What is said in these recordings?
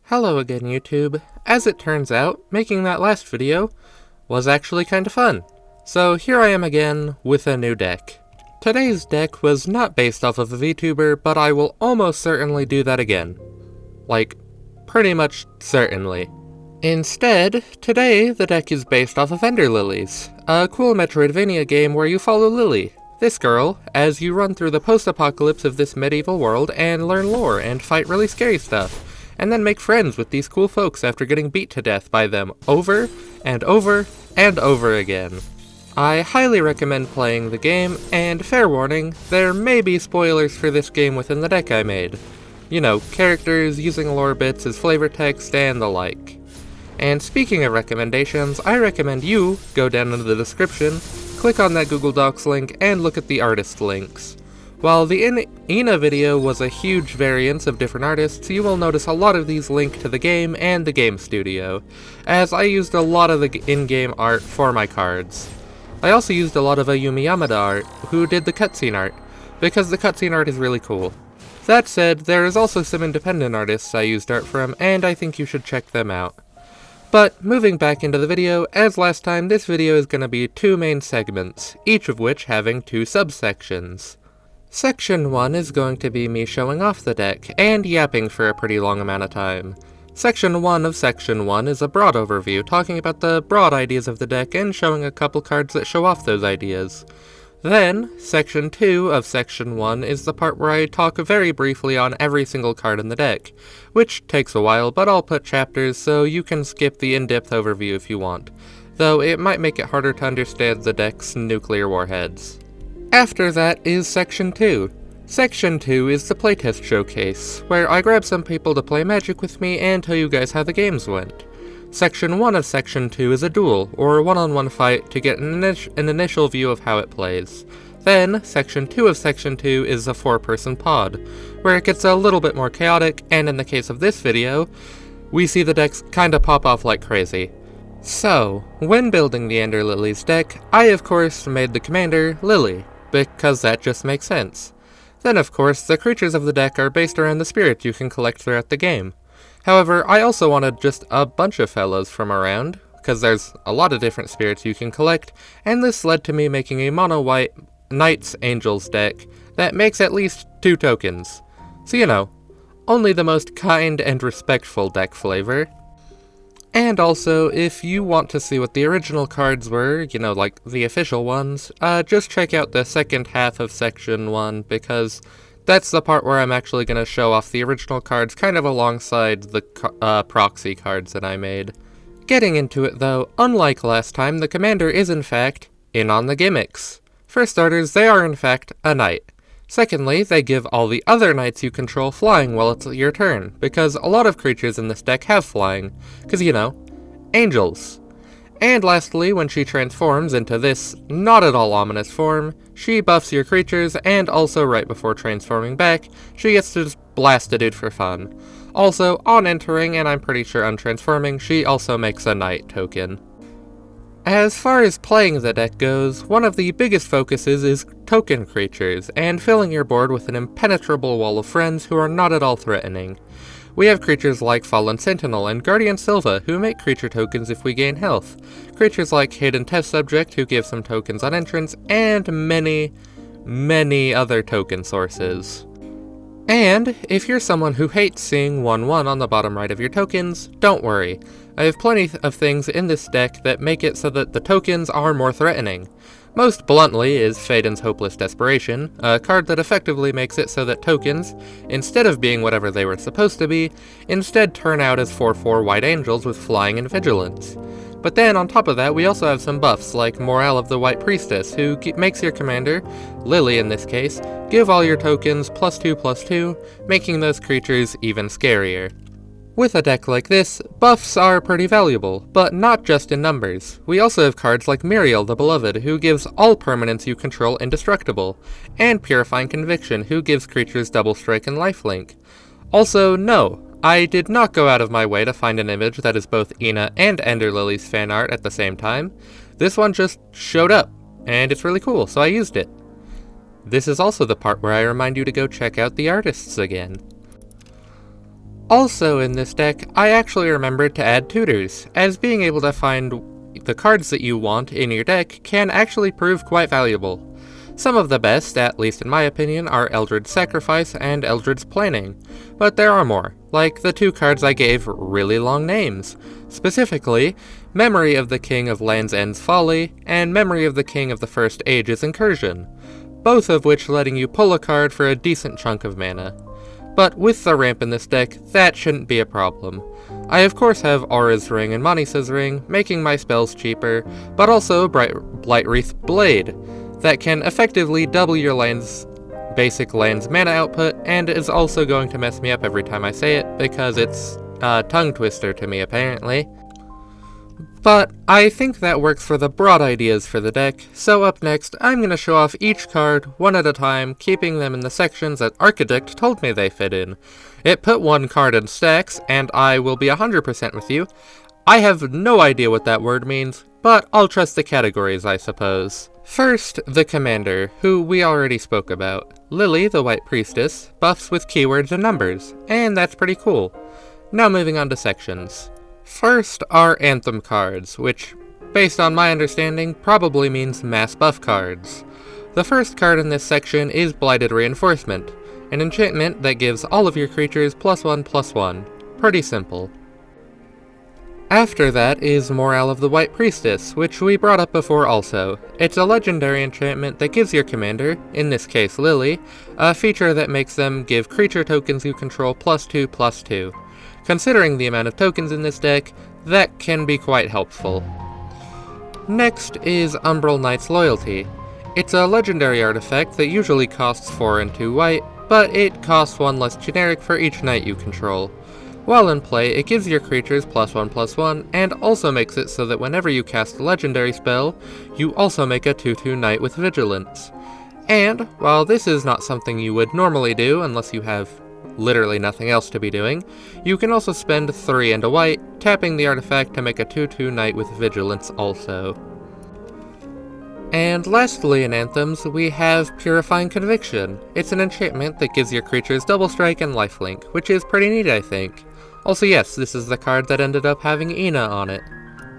Hello again, YouTube. As it turns out, making that last video was actually kinda fun. So here I am again with a new deck. Today's deck was not based off of a VTuber, but I will almost certainly do that again. Like, pretty much certainly. Instead, today the deck is based off of Ender Lilies, a cool Metroidvania game where you follow Lily, this girl, as you run through the post-apocalypse of this medieval world and learn lore and fight really scary stuff, and then make friends with these cool folks after getting beat to death by them over and over and over again. I highly recommend playing the game, and fair warning, there may be spoilers for this game within the deck I made. You know, characters using lore bits as flavor text and the like. And speaking of recommendations, I recommend you go down into the description, click on that Google Docs link, and look at the artist links. While the Ina video was a huge variance of different artists, you will notice a lot of these link to the game and the game studio, as I used a lot of the in-game art for my cards. I also used a lot of Ayumi Yamada art, who did the cutscene art, because the cutscene art is really cool. That said, there is also some independent artists I used art from, and I think you should check them out. But, moving back into the video, as last time, this video is going to be two main segments, each of which having two subsections. Section 1 is going to be me showing off the deck, and yapping for a pretty long amount of time. Section 1 of Section 1 is a broad overview, talking about the broad ideas of the deck and showing a couple cards that show off those ideas. Then, Section 2 of Section 1 is the part where I talk very briefly on every single card in the deck, which takes a while, but I'll put chapters so you can skip the in-depth overview if you want, though it might make it harder to understand the deck's nuclear warheads. After that is Section 2. Section 2 is the playtest showcase, where I grab some people to play Magic with me and tell you guys how the games went. Section 1 of Section 2 is a duel, or a one-on-one fight to get an initial view of how it plays. Then, Section 2 of Section 2 is a 4-person pod, where it gets a little bit more chaotic, and in the case of this video, we see the decks kinda pop off like crazy. So, when building the Ender Lilies deck, I of course made the commander Lily, because that just makes sense. Then of course, the creatures of the deck are based around the spirits you can collect throughout the game. However, I also wanted just a bunch of fellows from around, because there's a lot of different spirits you can collect, and this led to me making a mono-white Knights Angels deck that makes at least 2 tokens. So you know, only the most kind and respectful deck flavor. And also, if you want to see what the original cards were, you know, like the official ones, just check out the second half of Section 1, because that's the part where I'm actually going to show off the original cards kind of alongside the proxy cards that I made. Getting into it though, unlike last time, the commander is in fact in on the gimmicks. For starters, they are in fact a knight. Secondly, they give all the other knights you control flying while it's your turn, because a lot of creatures in this deck have flying, because you know, angels. And lastly, when she transforms into this not at all ominous form, she buffs your creatures, and also right before transforming back, she gets to just blast a dude for fun. Also, on entering, and I'm pretty sure on transforming, she also makes a knight token. As far as playing the deck goes, one of the biggest focuses is token creatures, and filling your board with an impenetrable wall of friends who are not at all threatening. We have creatures like Fallen Sentinel and Guardian Silva, who make creature tokens if we gain health, creatures like Hidden Test Subject, who give some tokens on entrance, and many, many other token sources. And, if you're someone who hates seeing 1/1 on the bottom right of your tokens, don't worry. I have plenty of things in this deck that make it so that the tokens are more threatening. Most bluntly is Phaeton's Hopeless Desperation, a card that effectively makes it so that tokens, instead of being whatever they were supposed to be, instead turn out as 4/4 White Angels with Flying and Vigilance. But then, on top of that, we also have some buffs, like Morale of the White Priestess, who makes your commander, Lily in this case, give all your tokens +2/+2, making those creatures even scarier. With a deck like this, buffs are pretty valuable, but not just in numbers. We also have cards like Muriel the Beloved, who gives all permanents you control indestructible, and Purifying Conviction, who gives creatures double strike and lifelink. Also, no, I did not go out of my way to find an image that is both Ina and Ender Lilies fan art at the same time. This one just showed up, and it's really cool, so I used it. This is also the part where I remind you to go check out the artists again. Also in this deck, I actually remembered to add tutors, as being able to find the cards that you want in your deck can actually prove quite valuable. Some of the best, at least in my opinion, are Eldred's Sacrifice and Eldred's Planning, but there are more, like the two cards I gave really long names. Specifically, Memory of the King of Land's End's Folly, and Memory of the King of the First Age's Incursion, both of which letting you pull a card for a decent chunk of mana. But with the ramp in this deck, that shouldn't be a problem. I of course have Aura's Ring and Manisa's Ring, making my spells cheaper, but also Blightwreath's Blade, that can effectively double your basic land's mana output, and is also going to mess me up every time I say it, because it's a tongue twister to me apparently. But I think that works for the broad ideas for the deck, so up next I'm going to show off each card one at a time, keeping them in the sections that Architect told me they fit in. It put one card in stacks, and I will be 100% with you. I have no idea what that word means, but I'll trust the categories, I suppose. First, the Commander, who we already spoke about. Lily, the White Priestess, buffs with keywords and numbers, and that's pretty cool. Now moving on to sections. First are Anthem cards, which, based on my understanding, probably means mass buff cards. The first card in this section is Blighted Reinforcement, an enchantment that gives all of your creatures +1/+1. Pretty simple. After that is Morale of the White Priestess, which we brought up before also. It's a legendary enchantment that gives your commander, in this case Lily, a feature that makes them give creature tokens you control +2/+2. Considering the amount of tokens in this deck, that can be quite helpful. Next is Umbral Knight's Loyalty. It's a legendary artifact that usually costs 4 and 2 white, but it costs 1 less generic for each knight you control. While in play, it gives your creatures +1/+1, and also makes it so that whenever you cast a legendary spell, you also make a 2/2 knight with Vigilance. And, while this is not something you would normally do unless you have literally nothing else to be doing, you can also spend 3 and a white, tapping the artifact to make a 2/2 knight with Vigilance also. And lastly in Anthems, we have Purifying Conviction. It's an enchantment that gives your creatures double strike and lifelink, which is pretty neat I think. Also yes, this is the card that ended up having Ina on it.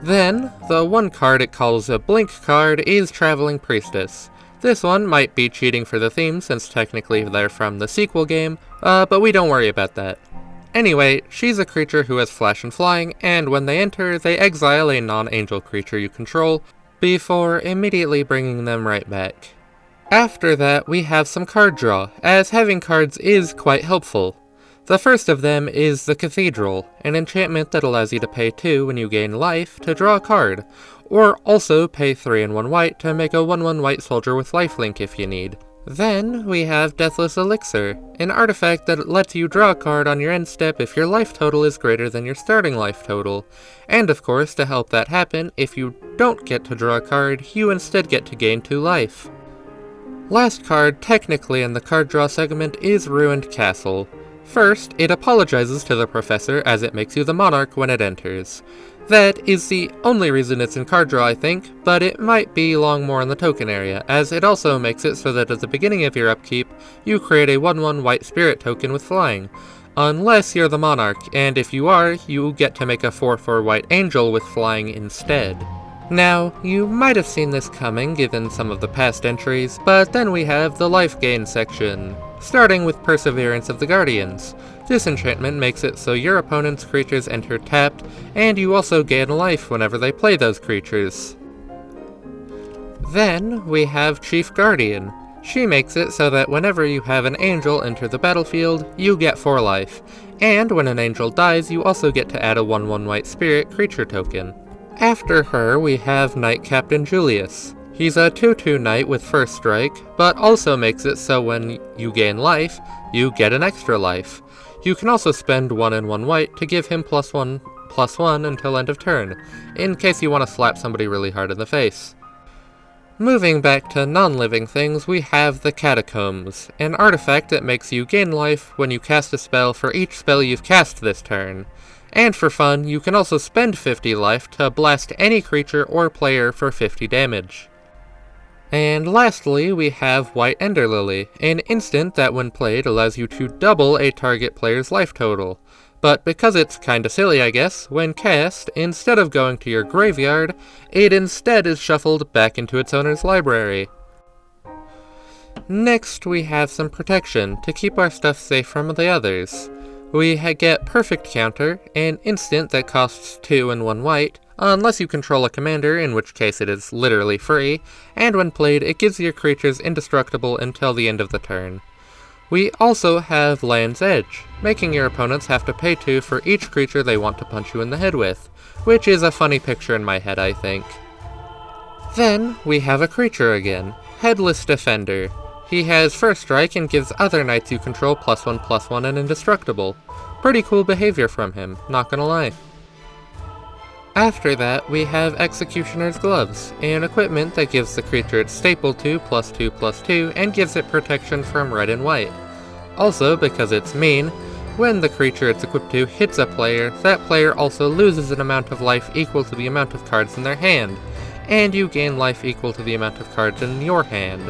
Then, the one card it calls a blink card is Traveling Priestess. This one might be cheating for the theme since technically they're from the sequel game, but we don't worry about that. Anyway, she's a creature who has flash and flying, and when they enter, they exile a non-angel creature you control, before immediately bringing them right back. After that, we have some card draw, as having cards is quite helpful. The first of them is the Cathedral, an enchantment that allows you to pay 2 when you gain life to draw a card, or also pay 3 and 1 white to make a 1/1 white soldier with lifelink if you need. Then we have Deathless Elixir, an artifact that lets you draw a card on your end step if your life total is greater than your starting life total. And of course, to help that happen, if you don't get to draw a card, you instead get to gain 2 life. Last card, technically in the card draw segment, is Ruined Castle. First, it apologizes to the Professor as it makes you the Monarch when it enters. That is the only reason it's in card draw, I think, but it might belong more in the token area, as it also makes it so that at the beginning of your upkeep, you create a 1/1 white spirit token with flying. Unless you're the Monarch, and if you are, you get to make a 4/4 white angel with flying instead. Now, you might have seen this coming given some of the past entries, but then we have the life gain section, starting with Perseverance of the Guardians. This enchantment makes it so your opponent's creatures enter tapped, and you also gain life whenever they play those creatures. Then we have Chief Guardian. She makes it so that whenever you have an angel enter the battlefield, you get 4 life, and when an angel dies, you also get to add a 1/1 white spirit creature token. After her, we have Knight Captain Julius. He's a 2/2 knight with first strike, but also makes it so when you gain life, you get an extra life. You can also spend 1 and 1 white to give him +1/+1 until end of turn, in case you want to slap somebody really hard in the face. Moving back to non-living things, we have the Catacombs, an artifact that makes you gain life when you cast a spell for each spell you've cast this turn. And for fun, you can also spend 50 life to blast any creature or player for 50 damage. And lastly, we have White Ender Lily, an instant that when played allows you to double a target player's life total. but because it's kinda silly I guess, when cast, instead of going to your graveyard, it instead is shuffled back into its owner's library. Next we have some protection to keep our stuff safe from the others. We get Perfect Counter, an instant that costs 2 and 1 white, unless you control a commander, in which case it is literally free, and when played it gives your creatures indestructible until the end of the turn. We also have Land's Edge, making your opponents have to pay 2 for each creature they want to punch you in the head with, which is a funny picture in my head I think. Then we have a creature again, Headless Defender. He has First Strike and gives other knights you control +1/+1 and indestructible. Pretty cool behavior from him, not gonna lie. After that, we have Executioner's Gloves, an equipment that gives the creature its staple 2 +2/+2 and gives it protection from red and white. Also, because it's mean, when the creature it's equipped to hits a player, that player also loses an amount of life equal to the amount of cards in their hand, and you gain life equal to the amount of cards in your hand.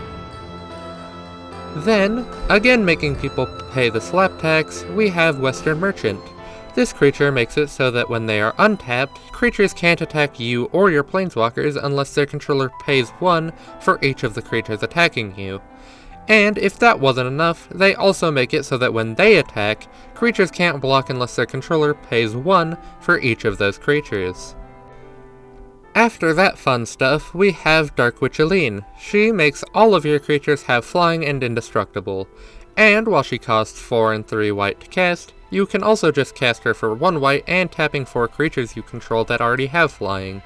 Then, again making people pay the slap tax, we have Western Merchant. This creature makes it so that when they are untapped, creatures can't attack you or your planeswalkers unless their controller pays 1 for each of the creatures attacking you. And if that wasn't enough, they also make it so that when they attack, creatures can't block unless their controller pays 1 for each of those creatures. After that fun stuff, we have Dark Witch Eileen. She makes all of your creatures have flying and indestructible, and while she costs 4 and 3 white to cast, you can also just cast her for 1 white and tapping 4 creatures you control that already have flying.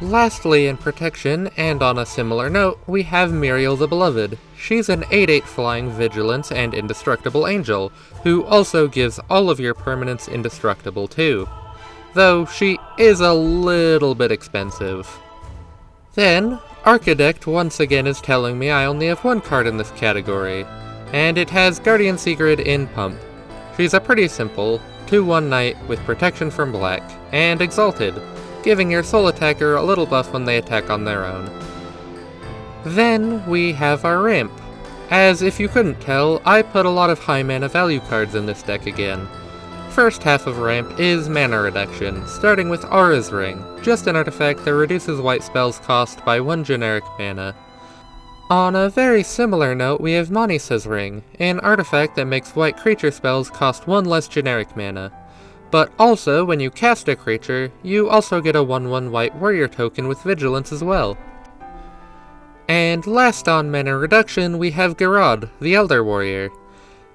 Lastly in protection, and on a similar note, we have Muriel the Beloved. She's an 8/8 flying vigilance and indestructible angel, who also gives all of your permanents indestructible too. Though she is a little bit expensive. Then, Architect once again is telling me I only have 1 card in this category, and it has Guardian Secret in Pump. She's a pretty simple 2/1 knight with protection from black, and Exalted, giving your soul attacker a little buff when they attack on their own. Then we have our ramp. As if you couldn't tell, I put a lot of high mana value cards in this deck again. First half of ramp is mana reduction, starting with Aura's Ring, just an artifact that reduces white spells cost by 1 generic mana. On a very similar note, we have Manisa's Ring, an artifact that makes white creature spells cost 1 less generic mana. But also, when you cast a creature, you also get a 1/1 white warrior token with vigilance as well. And last on mana reduction, we have Garrod, the Elder Warrior.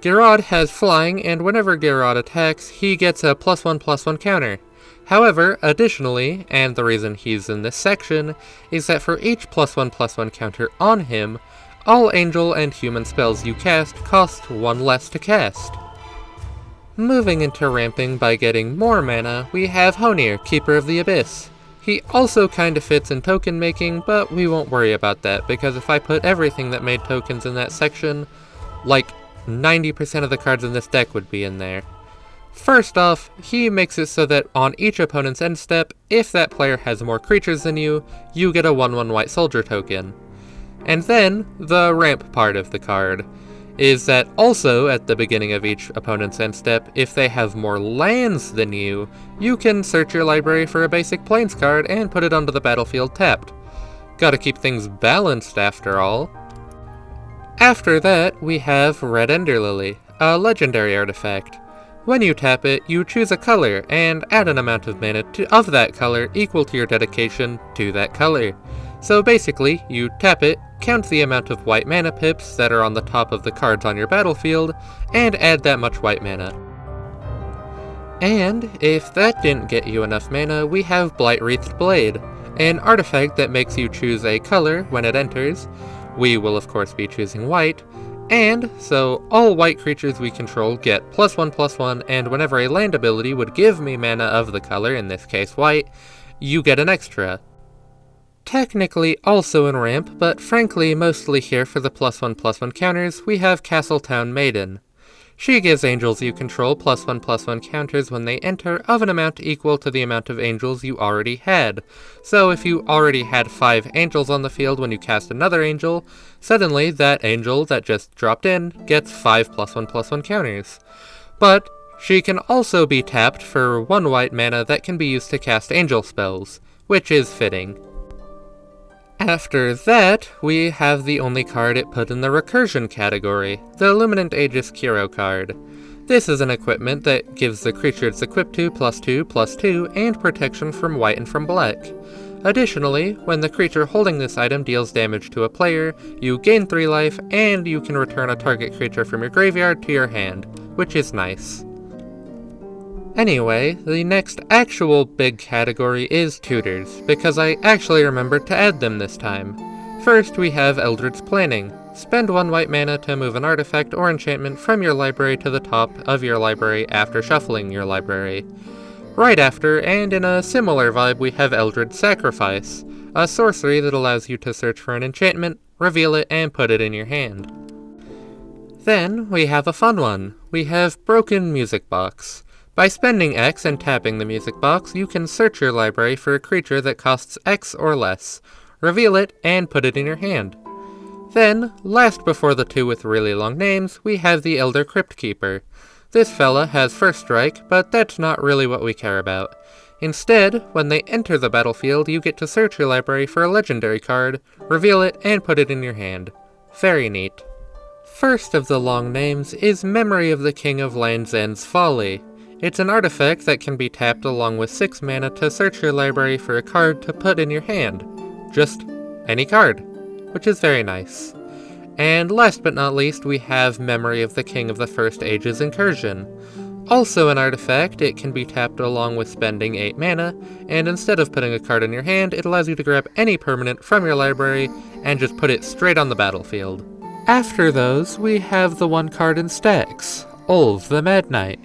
Garrod has flying, and whenever Garrod attacks, he gets a +1/+1 counter. However, additionally, and the reason he's in this section, is that for each +1/+1 counter on him, all angel and human spells you cast cost 1 less to cast. Moving into ramping by getting more mana, we have Honir, Keeper of the Abyss. He also kinda fits in token making, but we won't worry about that, because if I put everything that made tokens in that section, like 90% of the cards in this deck would be in there. First off, he makes it so that on each opponent's end step, if that player has more creatures than you get a 1/1 white soldier token. And then, the ramp part of the card is that also at the beginning of each opponent's end step, if they have more lands than you can search your library for a basic plains card and put it onto the battlefield tapped. Gotta keep things balanced after all. After that, we have Red Ender Lily, a legendary artifact. When you tap it, you choose a color and add an amount of mana of that color equal to your dedication to that color. So basically, you tap it, count the amount of white mana pips that are on the top of the cards on your battlefield, and add that much white mana. And if that didn't get you enough mana, we have Blight-Wreathed Blade, an artifact that makes you choose a color when it enters. We will of course be choosing white, and so all white creatures we control get +1/+1, and whenever a land ability would give me mana of the color, in this case white, you get an extra. Technically also in ramp, but frankly mostly here for the +1/+1 counters, we have Castletown Maiden. She gives angels you control +1/+1 counters when they enter of an amount equal to the amount of angels you already had. So if you already had 5 angels on the field when you cast another angel, suddenly that angel that just dropped in gets 5 +1/+1 counters. But She can also be tapped for 1 white mana that can be used to cast angel spells, which is fitting. After that, we have the only card it put in the recursion category, the Luminant Aegis Kiro card. This is an equipment that gives the creature it's equipped to +2/+2 and protection from white and from black. Additionally, when the creature holding this item deals damage to a player, you gain 3 life, and you can return a target creature from your graveyard to your hand, which is nice. Anyway, the next actual big category is tutors, because I actually remembered to add them this time. First, we have Eldritch Planning. Spend 1 white mana to move an artifact or enchantment from your library to the top of your library after shuffling your library. Right after, and in a similar vibe, we have Eldritch Sacrifice, a sorcery that allows you to search for an enchantment, reveal it, and put it in your hand. Then, we have a fun one. We have Broken Music Box. By spending X and tapping the music box, you can search your library for a creature that costs X or less, reveal it, and put it in your hand. Then, last before the two with really long names, we have the Elder Crypt Keeper. This fella has first strike, but that's not really what we care about. Instead, when they enter the battlefield, you get to search your library for a legendary card, reveal it, and put it in your hand. Very neat. First of the long names is Memory of the King of Land's End's Folly. It's an artifact that can be tapped along with 6 mana to search your library for a card to put in your hand. Just any card, which is very nice. And last but not least, we have Memory of the King of the First Ages Incursion. Also an artifact, it can be tapped along with spending 8 mana, and instead of putting a card in your hand, it allows you to grab any permanent from your library and just put it straight on the battlefield. After those, we have the one card in stacks, Olv the Mad Knight.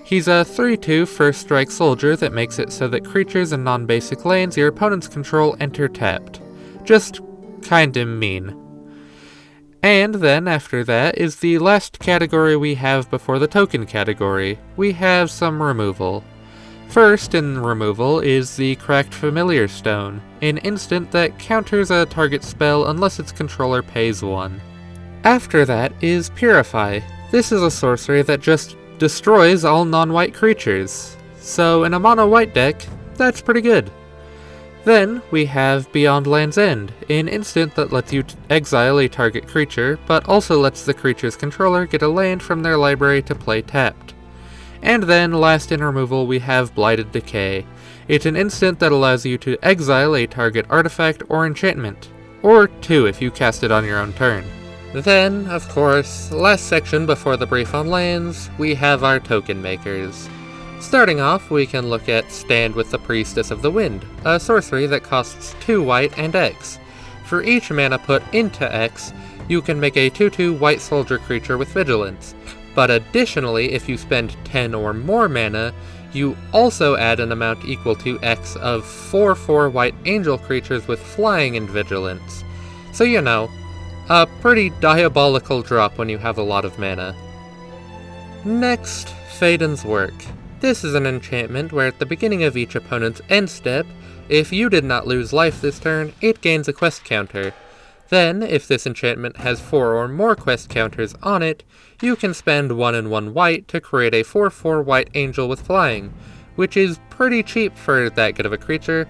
He's a 3/2 first strike soldier that makes it so that creatures in non-basic lanes your opponents control enter tapped. Just kinda mean. And then after that is the last category we have before the token category. We have some removal. First in removal is the Cracked Familiar Stone, an instant that counters a target spell unless its controller pays 1. After that is Purify. This is a sorcery that just destroys all non-white creatures. So in a mono-white deck, that's pretty good. Then we have Beyond Land's End, an instant that lets you exile a target creature, but also lets the creature's controller get a land from their library to play tapped. And then last in removal we have Blighted Decay. It's an instant that allows you to exile a target artifact or enchantment, or 2 if you cast it on your own turn. Then, of course, last section before the brief on lands, we have our token makers. Starting off, we can look at Stand with the Priestess of the Wind, a sorcery that costs 2 white and X. For each mana put into X, you can make a 2/2 white soldier creature with vigilance. But additionally, if you spend 10 or more mana, you also add an amount equal to X of 4/4 white angel creatures with flying and vigilance. So you know, a pretty diabolical drop when you have a lot of mana. Next, Phaeton's Work. This is an enchantment where at the beginning of each opponent's end step, if you did not lose life this turn, it gains a quest counter. Then, if this enchantment has 4 or more quest counters on it, you can spend 1 and 1 white to create a 4/4 white angel with flying, which is pretty cheap for that good of a creature,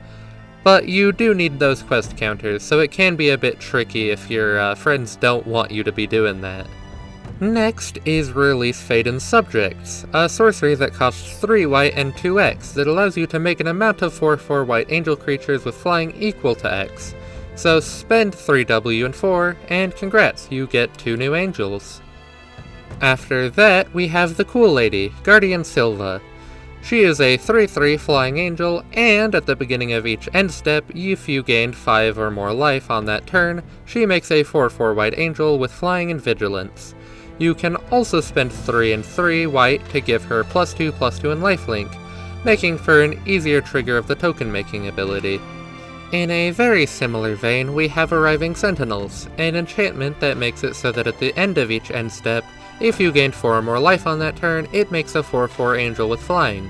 but you do need those quest counters, so it can be a bit tricky if your friends don't want you to be doing that. Next is Release Phaeton's Subjects, a sorcery that costs 3 white and 2 X that allows you to make an amount of 4/4 white angel creatures with flying equal to X. So spend 3 W and 4, and congrats, you get 2 new angels. After that, we have the cool lady, Guardian Silva. She is a 3/3 flying angel, and at the beginning of each end step, if you gained 5 or more life on that turn, she makes a 4/4 white angel with flying and vigilance. You can also spend 3 and 3 white to give her +2/+2 and lifelink, making for an easier trigger of the token making ability. In a very similar vein, we have Arriving Sentinels, an enchantment that makes it so that at the end of each end step, if you gained 4 or more life on that turn, it makes a 4/4 angel with flying.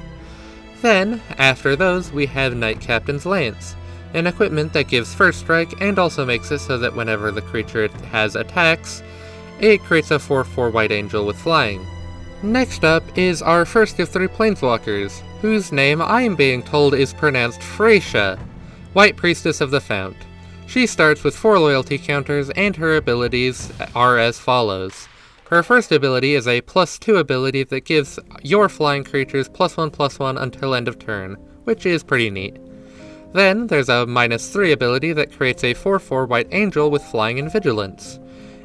Then, after those, we have Knight Captain's Lance, an equipment that gives first strike and also makes it so that whenever the creature it has attacks, it creates a 4/4 white angel with flying. Next up is our first of 3 planeswalkers, whose name I am being told is pronounced Freysha, White Priestess of the Fount. She starts with 4 loyalty counters, and her abilities are as follows. Her first ability is a +2 ability that gives your flying creatures +1/+1 until end of turn, which is pretty neat. Then there's a -3 ability that creates a 4/4 White Angel with flying and vigilance.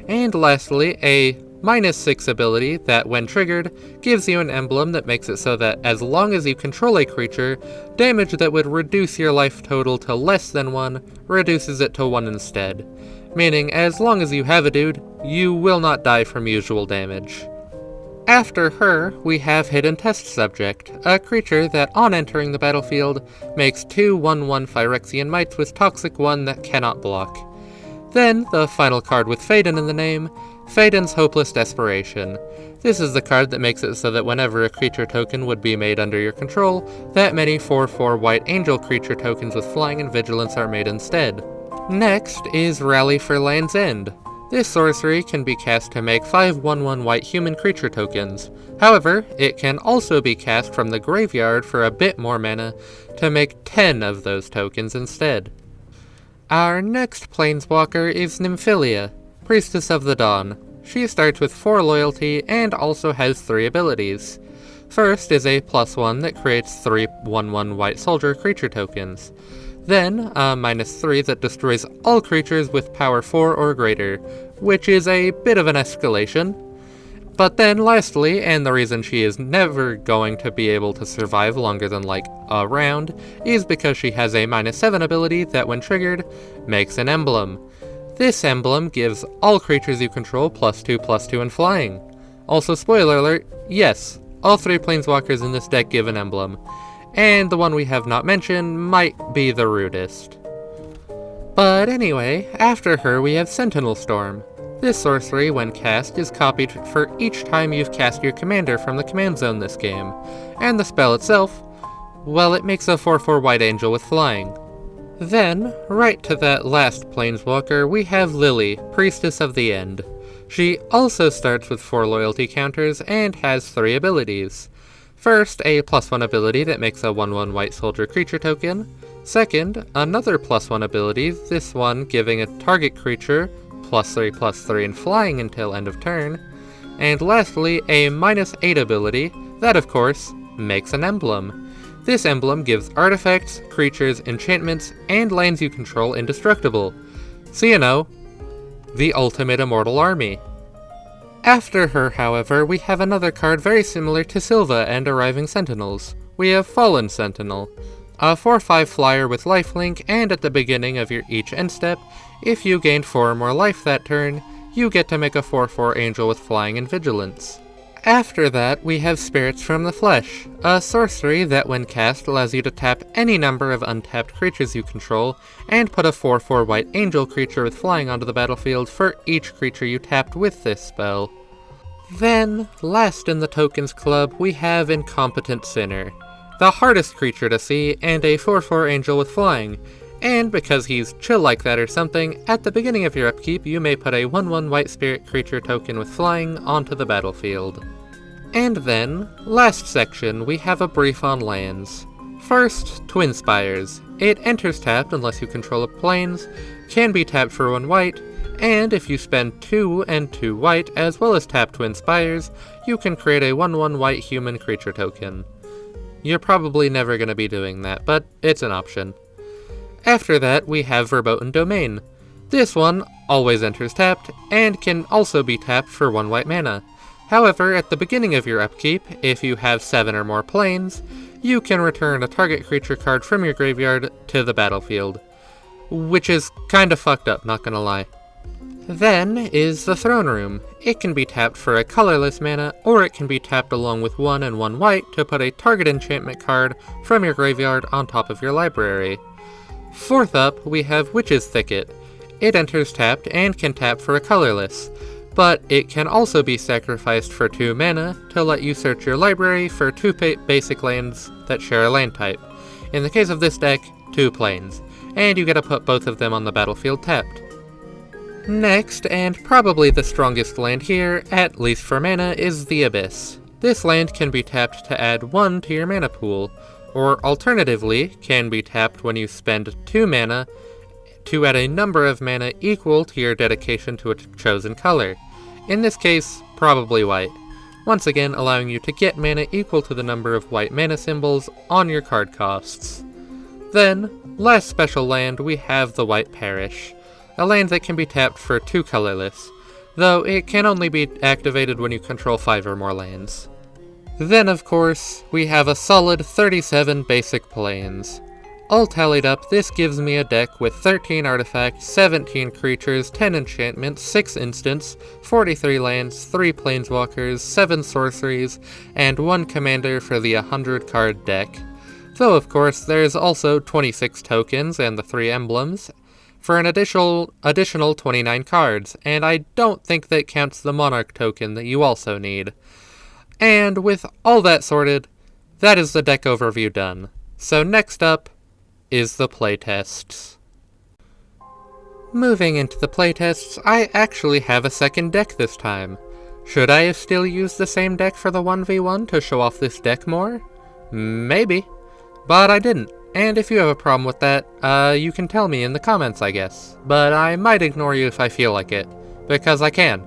And lastly, a -6 ability that, when triggered, gives you an emblem that makes it so that as long as you control a creature, damage that would reduce your life total to less than 1 reduces it to 1 instead. Meaning, as long as you have a dude, you will not die from usual damage. After her, we have Hidden Test Subject, a creature that, on entering the battlefield, makes 2 1/1 Phyrexian Mites with Toxic 1 that cannot block. Then, the final card with Faden in the name, Faden's Hopeless Desperation. This is the card that makes it so that whenever a creature token would be made under your control, that many 4/4 White Angel creature tokens with flying and vigilance are made instead. Next is Rally for Land's End. This sorcery can be cast to make 5 1/1 white human creature tokens. However, it can also be cast from the graveyard for a bit more mana to make 10 of those tokens instead. Our next planeswalker is Nymphilia, Priestess of the Dawn. She starts with 4 loyalty and also has 3 abilities. First is a +1 that creates 3 1/1 white soldier creature tokens. Then, a -3 that destroys all creatures with power 4 or greater, which is a bit of an escalation. But then lastly, and the reason she is never going to be able to survive longer than like a round, is because she has a -7 ability that, when triggered, makes an emblem. This emblem gives all creatures you control +2/+2 in flying. Also, spoiler alert, yes, all 3 planeswalkers in this deck give an emblem. And the one we have not mentioned might be the rudest. But anyway, after her we have Sentinel Storm. This sorcery, when cast, is copied for each time you've cast your commander from the command zone this game. And the spell itself, well, it makes a 4/4 White Angel with flying. Then, right to that last planeswalker, we have Lily, Priestess of the End. She also starts with 4 loyalty counters and has 3 abilities. First, a +1 ability that makes a 1/1 white soldier creature token. Second, another +1 ability, this one giving a target creature +3/+3 in flying until end of turn. And lastly, a -8 ability that, of course, makes an emblem. This emblem gives artifacts, creatures, enchantments, and lands you control indestructible. So you know, the ultimate immortal army. After her, however, we have another card very similar to Sylva and Arriving Sentinels. We have Fallen Sentinel, a 4/5 flyer with lifelink, and at the beginning of your each end step, if you gained 4 or more life that turn, you get to make a 4/4 angel with flying and vigilance. After that, we have Spirits from the Flesh, a sorcery that, when cast, allows you to tap any number of untapped creatures you control, and put a 4/4 white angel creature with flying onto the battlefield for each creature you tapped with this spell. Then, last in the tokens club, we have Incompetent Sinner, the hardest creature to see, and a 4/4 angel with flying. And because he's chill like that or something, at the beginning of your upkeep you may put a 1/1 white spirit creature token with flying onto the battlefield. And then, last section, we have a brief on lands. First, Twin Spires. It enters tapped unless you control a plains, can be tapped for 1 white, and if you spend 2 and 2 white, as well as tap Twin Spires, you can create a 1/1 white human creature token. You're probably never going to be doing that, but it's an option. After that, we have Verboten Domain. This one always enters tapped, and can also be tapped for 1 white mana. However, at the beginning of your upkeep, if you have 7 or more plains, you can return a target creature card from your graveyard to the battlefield. Which is kinda fucked up, not gonna lie. Then is the Throne Room. It can be tapped for a colorless mana, or it can be tapped along with 1 and 1 white to put a target enchantment card from your graveyard on top of your library. Fourth up, we have Witch's Thicket. It enters tapped and can tap for a colorless, but it can also be sacrificed for 2 mana to let you search your library for 2 basic lands that share a land type. In the case of this deck, 2 plains, and you get to put both of them on the battlefield tapped. Next, and probably the strongest land here, at least for mana, is the Abyss. This land can be tapped to add 1 to your mana pool, or alternatively, can be tapped when you spend 2 mana to add a number of mana equal to your dedication to a chosen color. In this case, probably white. Once again allowing you to get mana equal to the number of white mana symbols on your card costs. Then, last special land, we have the White Parish, a land that can be tapped for 2 colorless, though it can only be activated when you control 5 or more lands. Then, of course, we have a solid 37 basic plains. All tallied up, this gives me a deck with 13 artifacts, 17 creatures, 10 enchantments, 6 instants, 43 lands, 3 planeswalkers, 7 sorceries, and 1 commander for the 100 card deck. Though of course there's also 26 tokens and the 3 emblems, for an additional 29 cards, and I don't think that counts the Monarch token that you also need. And with all that sorted, that is the deck overview done. So next up is the playtests. Moving into the playtests, I actually have a second deck this time. Should I have still used the same deck for the 1v1 to show off this deck more? Maybe. But I didn't. And if you have a problem with that, you can tell me in the comments, I guess. But I might ignore you if I feel like it, because I can.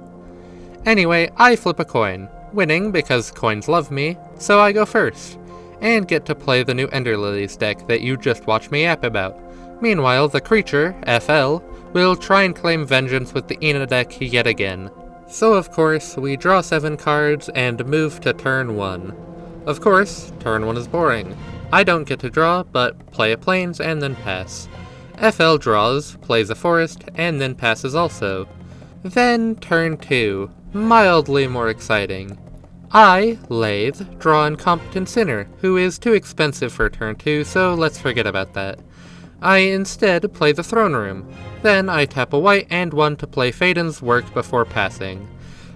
Anyway, I flip a coin, winning because coins love me, so I go first, and get to play the new Ender Lilies deck that you just watched me yap about. Meanwhile, the creature, FL, will try and claim vengeance with the Ina deck yet again. So of course, we draw 7 cards and move to turn 1. Of course, turn 1 is boring. I don't get to draw, but play a plains and then pass. FL draws, plays a forest, and then passes also. Then turn 2, mildly more exciting. I, Lathe, draw Incompetent Sinner, who is too expensive for turn 2, so let's forget about that. I instead play the Throne Room. Then I tap a white and 1 to play Phaeton's Work before passing.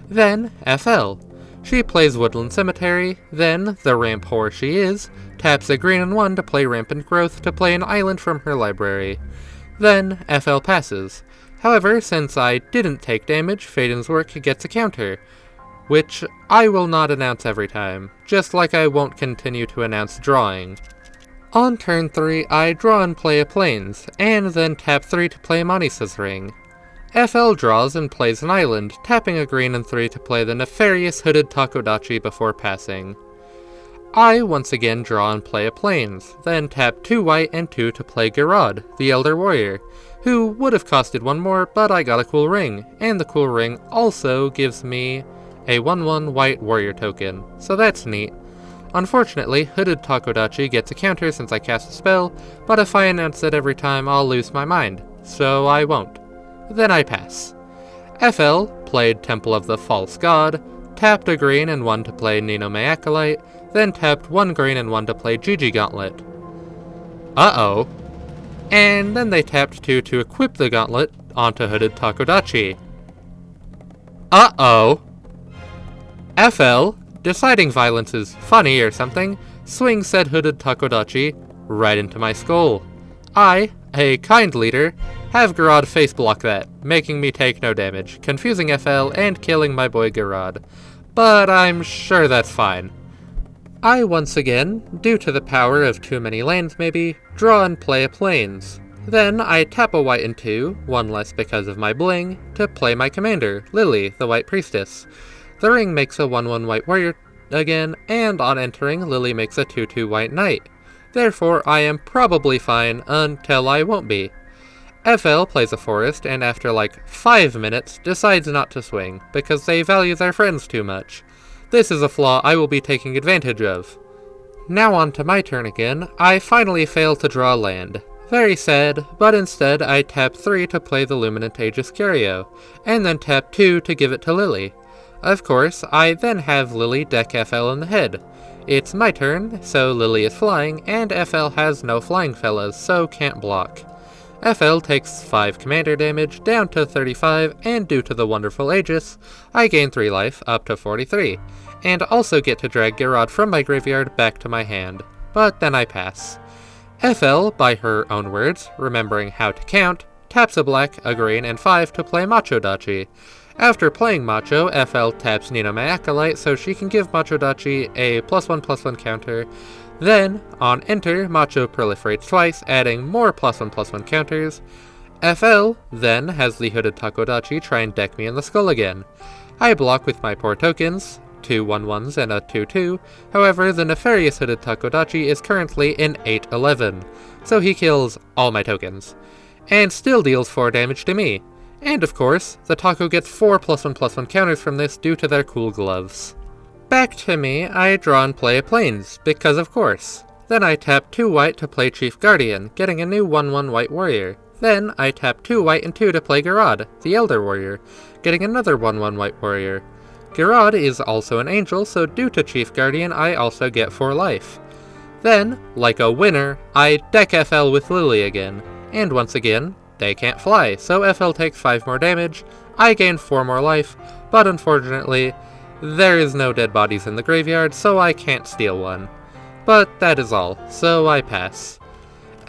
Then FL. She plays Woodland Cemetery, then, the ramp whore she is, taps a green and 1 to play Rampant Growth to play an island from her library. Then FL passes. However, since I didn't take damage, Phaeton's Work gets a counter, which I will not announce every time, just like I won't continue to announce drawing. On turn 3, I draw and play a plains, and then tap 3 to play Manisa's Ring. FL draws and plays an island, tapping a green and 3 to play the nefarious Hooded Takodachi before passing. I once again draw and play a plains, then tap 2 white and 2 to play Garad, the Elder Warrior, who would have costed 1 more, but I got a cool ring, and the cool ring also gives me a 1/1 white warrior token, so that's neat. Unfortunately, Hooded Takodachi gets a counter since I cast a spell, but if I announce it every time I'll lose my mind, so I won't. Then I pass. FL played Temple of the False God, tapped a green and 1 to play Ninomae Acolyte, then tapped 1 green and 1 to play Gigi Gauntlet. Uh-oh. And then they tapped 2 to equip the gauntlet onto Hooded Takodachi. Uh-oh. FL, deciding violence is funny or something, swings said Hooded Takodachi right into my skull. I, a kind leader, have Garad face block that, making me take no damage, confusing FL and killing my boy Garad. But I'm sure that's fine. I once again, due to the power of too many lands maybe, draw and play a plains. Then I tap a white and 2, 1 less because of my bling, to play my commander, Lily, the White Priestess. The ring makes a 1/1 white warrior again, and on entering, Lily makes a 2/2 white knight. Therefore, I am probably fine until I won't be. FL plays a forest, and after like 5 minutes, decides not to swing, because they value their friends too much. This is a flaw I will be taking advantage of. Now on to my turn again, I finally fail to draw land. Very sad, but instead I tap 3 to play the Luminant Aegis Curio, and then tap 2 to give it to Lily. Of course, I then have Lily deck FL in the head. It's my turn, so Lily is flying, and FL has no flying fellas, so can't block. FL takes 5 commander damage, down to 35, and due to the wonderful Aegis, I gain 3 life, up to 43, and also get to drag Garad from my graveyard back to my hand, but then I pass. FL, by her own words, remembering how to count, taps a black, a green, and 5 to play Machodachi, After playing Macho, FL taps Ninomae Acolyte so she can give Machodachi a +1/+1 counter. Then, on enter, Macho proliferates twice, adding more +1/+1 counters. FL then has the Hooded Takodachi try and deck me in the skull again. I block with my poor tokens, 2 1/1s and a 2/2, however the nefarious Hooded Takodachi is currently in 8/11, so he kills all my tokens, and still deals 4 damage to me. And of course, the Taco gets 4 +1/+1 counters from this due to their cool gloves. Back to me, I draw and play Plains, because of course. Then I tap 2 white to play Chief Guardian, getting a new 1/1 white warrior. Then I tap 2 white and 2 to play Garad, the Elder Warrior, getting another 1/1 white warrior. Garad is also an angel, so due to Chief Guardian I also get 4 life. Then, like a winner, I deck FL with Lily again, and once again, they can't fly, so FL takes 5 more damage, I gain 4 more life, but unfortunately, there is no dead bodies in the graveyard, so I can't steal one. But that is all, so I pass.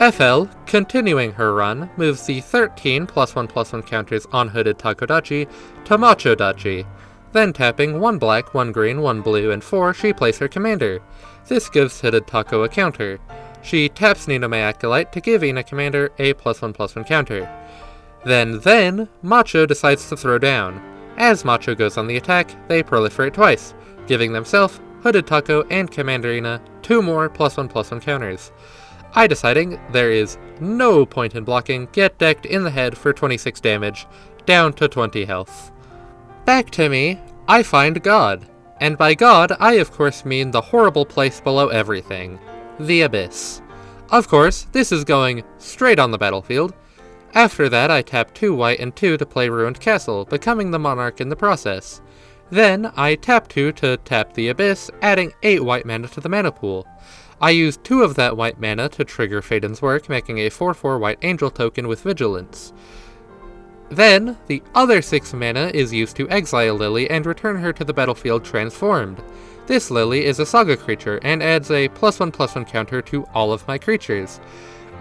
FL, continuing her run, moves the 13 +1/+1 counters on Hooded Takodachi to Machodachi. Then tapping 1 black, 1 green, 1 blue, and 4, she plays her commander. This gives Hooded Taco a counter. She taps Ninomae Acolyte to give Ina Commander a +1/+1 counter. Then, Macho decides to throw down. As Macho goes on the attack, they proliferate twice, giving themselves, Hooded Taco, and Commander Ina 2 more +1/+1 counters. I deciding there is no point in blocking, get decked in the head for 26 damage, down to 20 health. Back to me, I find God. And by God, I of course mean the horrible place below everything. The Abyss. Of course, this is going straight on the battlefield. After that, I tap 2 white and 2 to play Ruined Castle, becoming the Monarch in the process. Then, I tap 2 to tap the Abyss, adding 8 white mana to the mana pool. I use 2 of that white mana to trigger Faden's Work, making a 4/4 white angel token with Vigilance. Then, the other 6 mana is used to exile Lily and return her to the battlefield transformed. This Lily is a Saga creature and adds a +1/+1 counter to all of my creatures.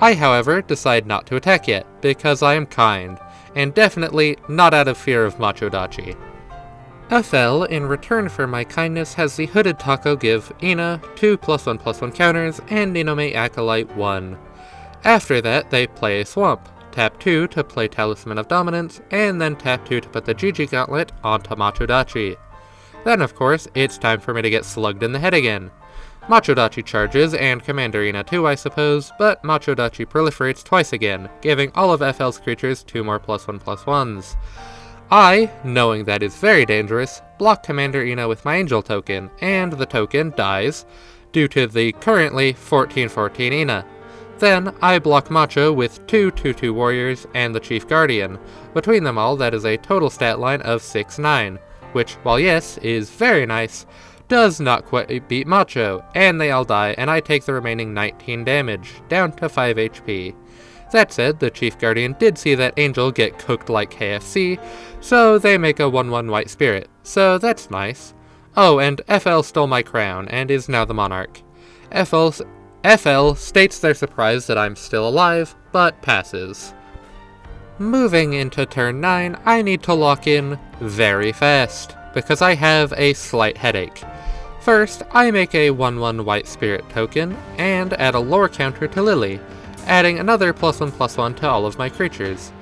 I, however, decide not to attack yet, because I am kind, and definitely not out of fear of Machodachi. FL, in return for my kindness, has the Hooded Taco give Ina 2 +1/+1 counters and Ninomae Acolyte 1. After that, they play a Swamp, tap 2 to play Talisman of Dominance, and then tap 2 to put the Gigi Gauntlet onto Machodachi. Then, of course, it's time for me to get slugged in the head again. Machodachi charges, and Commander Ina too, I suppose, but Machodachi proliferates twice again, giving all of FL's creatures 2 more +1/+1s. I, knowing that is very dangerous, block Commander Ina with my Angel token, and the token dies, due to the currently 14/14 Ina. Then, I block Macho with 2 2/2 warriors and the Chief Guardian. Between them all, that is a total stat line of 6/9, which, while yes, is very nice, does not quite beat Macho, and they all die, and I take the remaining 19 damage, down to 5 HP. That said, the Chief Guardian did see that Angel get cooked like KFC, so they make a 1/1 White Spirit, so that's nice. Oh, and FL stole my crown, and is now the Monarch. FL states they're surprised that I'm still alive, but passes. Moving into turn 9, I need to lock in very fast, because I have a slight headache. First, I make a 1/1 White Spirit token, and add a lore counter to Lily, adding another +1/+1 to all of my creatures.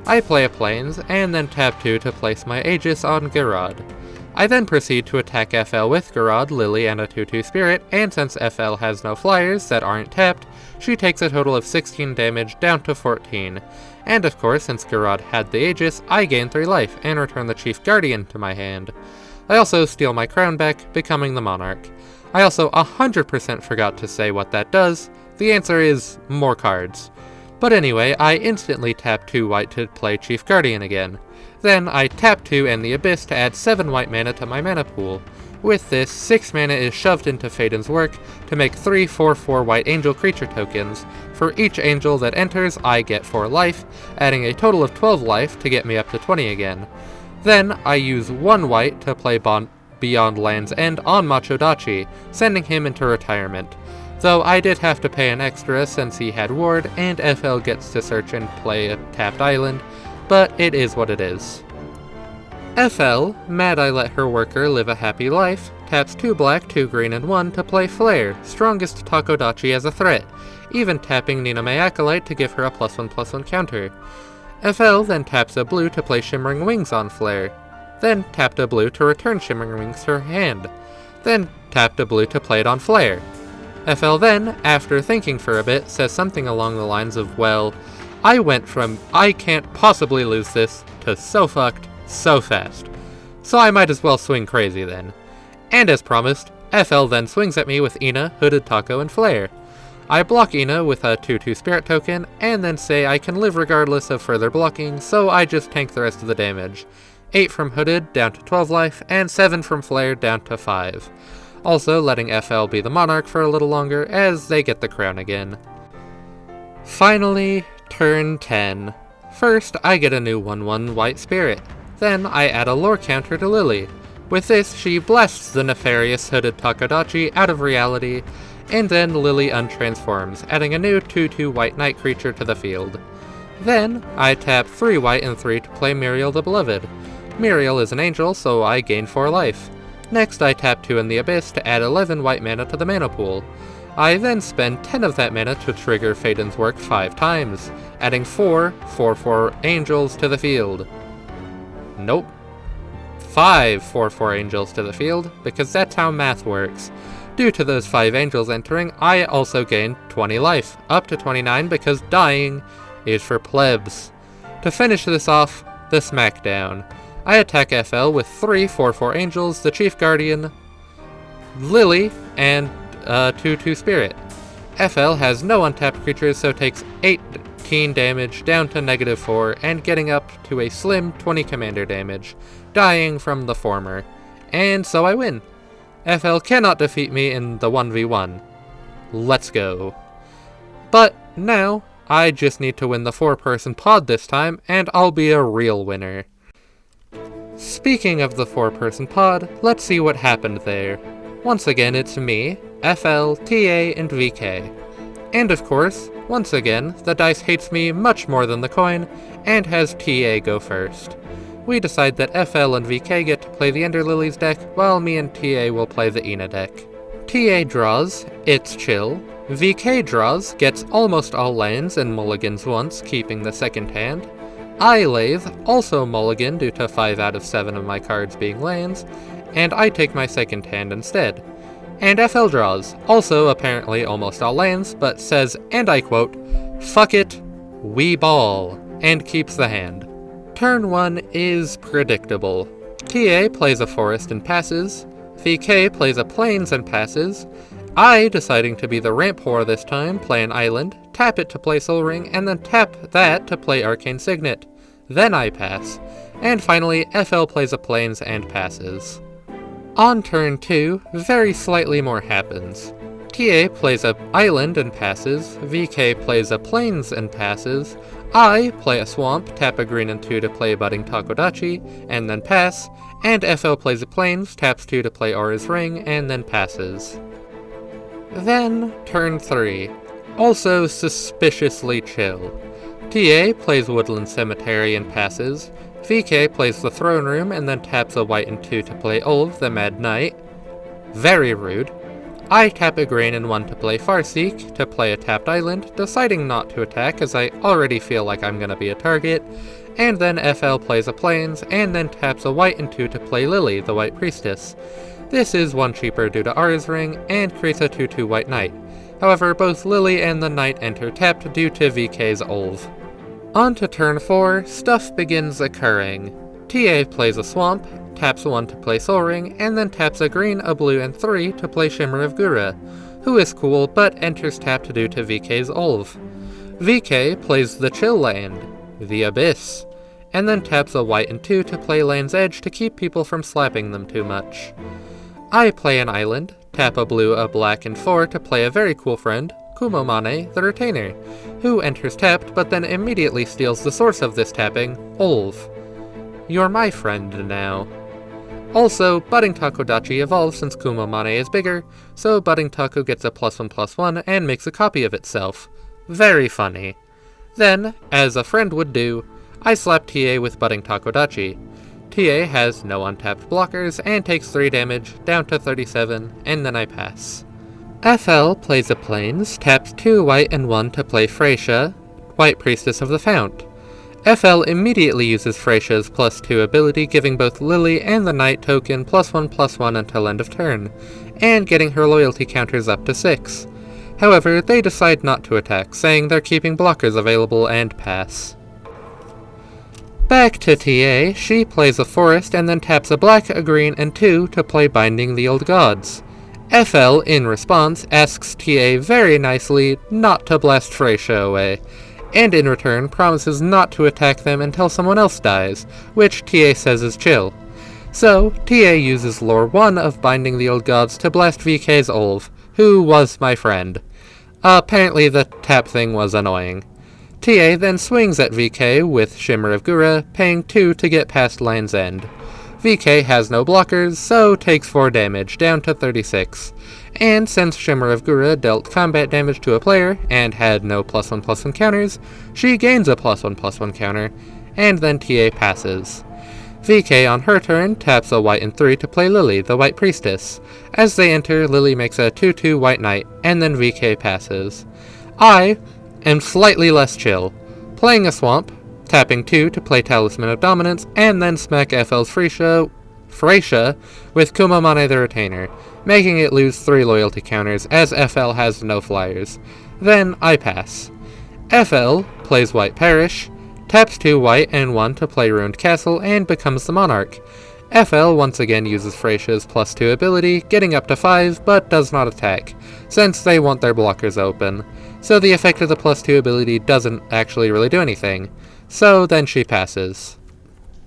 I play a Plains, and then tap 2 to place my Aegis on Garad. I then proceed to attack FL with Garad, Lily, and a 2/2 Spirit, and since FL has no flyers that aren't tapped, she takes a total of 16 damage down to 14. And of course, since Garad had the Aegis, I gain 3 life, and return the Chief Guardian to my hand. I also steal my crown back, becoming the Monarch. I also 100% forgot to say what that does. The answer is more cards. But anyway, I instantly tap 2 white to play Chief Guardian again. Then I tap 2 and the Abyss to add 7 white mana to my mana pool. With this, 6 mana is shoved into Faden's Work to make 3 4/4 white angel creature tokens. For each angel that enters, I get 4 life, adding a total of 12 life to get me up to 20 again. Then I use 1 white to play Beyond Land's End on Machodachi, sending him into retirement. Though I did have to pay an extra since he had ward, and FL gets to search and play a tapped island, but it is what it is. FL, mad I let her worker live a happy life, taps 2 black, 2 green, and 1 to play Flare, strongest Takodachi as a threat, even tapping Ninomae Acolyte to give her a +1/+1 counter. FL then taps a blue to play Shimmering Wings on Flare, then tapped a blue to return Shimmering Wings to her hand, then tapped a blue to play it on Flare. FL then, after thinking for a bit, says something along the lines of, well, I went from I can't possibly lose this to so fucked so fast, so I might as well swing crazy then. And as promised, FL then swings at me with Ina, Hooded Taco, and Flare. I block Ina with a 2/2 Spirit token, and then say I can live regardless of further blocking, so I just tank the rest of the damage. 8 from Hooded down to 12 life, and 7 from Flare down to 5. Also letting FL be the Monarch for a little longer as they get the crown again. Finally, turn 10. First, I get a new 1/1 White Spirit. Then I add a lore counter to Lily. With this, she blasts the nefarious Hooded Takodachi out of reality, and then Lily untransforms, adding a new 2/2 White Knight creature to the field. Then, I tap 3 white and 3 to play Muriel the Beloved. Muriel is an angel, so I gain 4 life. Next, I tap 2 in the Abyss to add 11 white mana to the mana pool. I then spend 10 of that mana to trigger Phaeton's Work 5 times, adding 4/4/4 angels to the field. Nope. 5 4/4 angels to the field, because that's how math works. Due to those 5 angels entering, I also gain 20 life, up to 29 because dying is for plebs. To finish this off, the smackdown. I attack FL with 3 4/4 angels, the Chief Guardian, Lily, and 2/2 Spirit. FL has no untapped creatures, so takes 18 damage down to -4 and getting up to a slim 20 commander damage, dying from the former. And so I win. FL cannot defeat me in the 1v1. Let's go. But now, I just need to win the 4-person pod this time, and I'll be a real winner. Speaking of the 4-person pod, let's see what happened there. Once again, it's me, FL, TA, and VK. And of course, once again, the dice hates me much more than the coin, and has TA go first. We decide that FL and VK get to play the Ender Lilies deck, while me and TA will play the Ina deck. TA draws, it's chill. VK draws, gets almost all lands and mulligans once, keeping the second hand. I Lathe, also mulligan due to 5 out of 7 of my cards being lands, and I take my second hand instead. And FL draws, also apparently almost all lands, but says, and I quote, "Fuck it, we ball," and keeps the hand. Turn 1 is predictable. TA plays a forest and passes, VK plays a plains and passes, I, deciding to be the ramp whore this time, play an island, tap it to play Soul Ring, and then tap that to play Arcane Signet. Then I pass. And finally, FL plays a plains and passes. On turn 2, very slightly more happens. TA plays a island and passes, VK plays a plains and passes, I play a swamp, tap a green and 2 to play Budding Takodachi, and then pass, and FL plays a plains, taps 2 to play Aura's Ring, and then passes. Then, turn 3. Also suspiciously chill. TA plays Woodland Cemetery and passes, VK plays the Throne Room and then taps a white and 2 to play Ulv, the Mad Knight. Very rude. I tap a green and 1 to play Farseek, to play a tapped island, deciding not to attack as I already feel like I'm gonna be a target, and then FL plays a plains, and then taps a white and 2 to play Lily, the White Priestess. This is 1 cheaper due to Aura's Ring, and creates a 2/2 White Knight. However, both Lily and the Knight enter tapped due to VK's Ulv. On to turn 4, stuff begins occurring. TA plays a swamp, taps 1 to play Soul Ring, and then taps a green, a blue, and 3 to play Shimmer of Gura, who is cool but enters tapped due to VK's Ulv. VK plays the chill land, the Abyss, and then taps a white and 2 to play Land's Edge to keep people from slapping them too much. I play an island, tap a blue, a black, and 4 to play a very cool friend, Kumomane, the Retainer, who enters tapped but then immediately steals the source of this tapping, Ulv. You're my friend now. Also, Budding Takodachi evolves since Kumomane is bigger, so Budding Taco gets a +1/+1 and makes a copy of itself. Very funny. Then, as a friend would do, I slap TA with Budding Takodachi. TA has no untapped blockers and takes 3 damage, down to 37, and then I pass. FL plays a Plains, taps 2 white and 1 to play Freysia, White Priestess of the Fount. FL immediately uses Freyshia's +2 ability, giving both Lily and the Knight token +1/+1 until end of turn, and getting her loyalty counters up to 6. However, they decide not to attack, saying they're keeping blockers available and pass. Back to TA, she plays a Forest and then taps a black, a green, and 2 to play Binding the Old Gods. FL, in response, asks TA very nicely not to blast Freysia away, and in return promises not to attack them until someone else dies, which TA says is chill. So, TA uses lore 1 of Binding the Old Gods to blast VK's Olv, who was my friend. Apparently the tap thing was annoying. TA then swings at VK with Shimmer of Gura, paying 2 to get past Land's End. VK has no blockers, so takes 4 damage, down to 36. And since Shimmer of Gura dealt combat damage to a player, and had no +1/+1 counters, she gains a +1/+1 counter, and then TA passes. VK on her turn taps a white and 3 to play Lily, the White Priestess. As they enter, Lily makes a 2/2 White Knight, and then VK passes. I am slightly less chill, playing a Swamp, tapping 2 to play Talisman of Dominance, and then smack FL's Freysia with Kumamane the Retainer, making it lose 3 loyalty counters as FL has no flyers. Then I pass. FL plays White Parish, taps 2 white and 1 to play Ruined Castle, and becomes the Monarch. FL once again uses Freysia's +2 ability, getting up to 5, but does not attack, since they want their blockers open, so the effect of the +2 ability doesn't actually really do anything. So then she passes.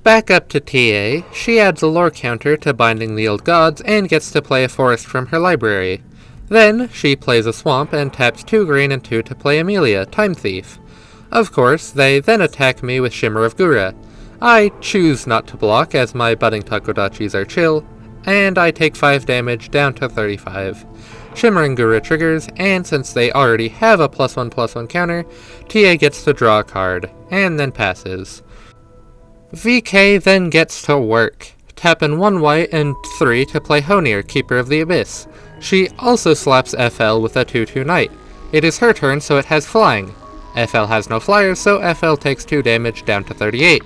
Back up to TA, she adds a lore counter to Binding the Old Gods and gets to play a Forest from her library. Then she plays a Swamp and taps 2 green and 2 to play Amelia, Time Thief. Of course, they then attack me with Shimmer of Gura. I choose not to block as my budding Takodachis are chill, and I take 5 damage, down to 35. Shimmering Gura triggers, and since they already have a +1/+1 counter, TA gets to draw a card, and then passes. VK then gets to work, tapping 1 white and 3 to play Honir, Keeper of the Abyss. She also slaps FL with a 2/2 Knight. It is her turn, so it has flying. FL has no flyers, so FL takes 2 damage, down to 38.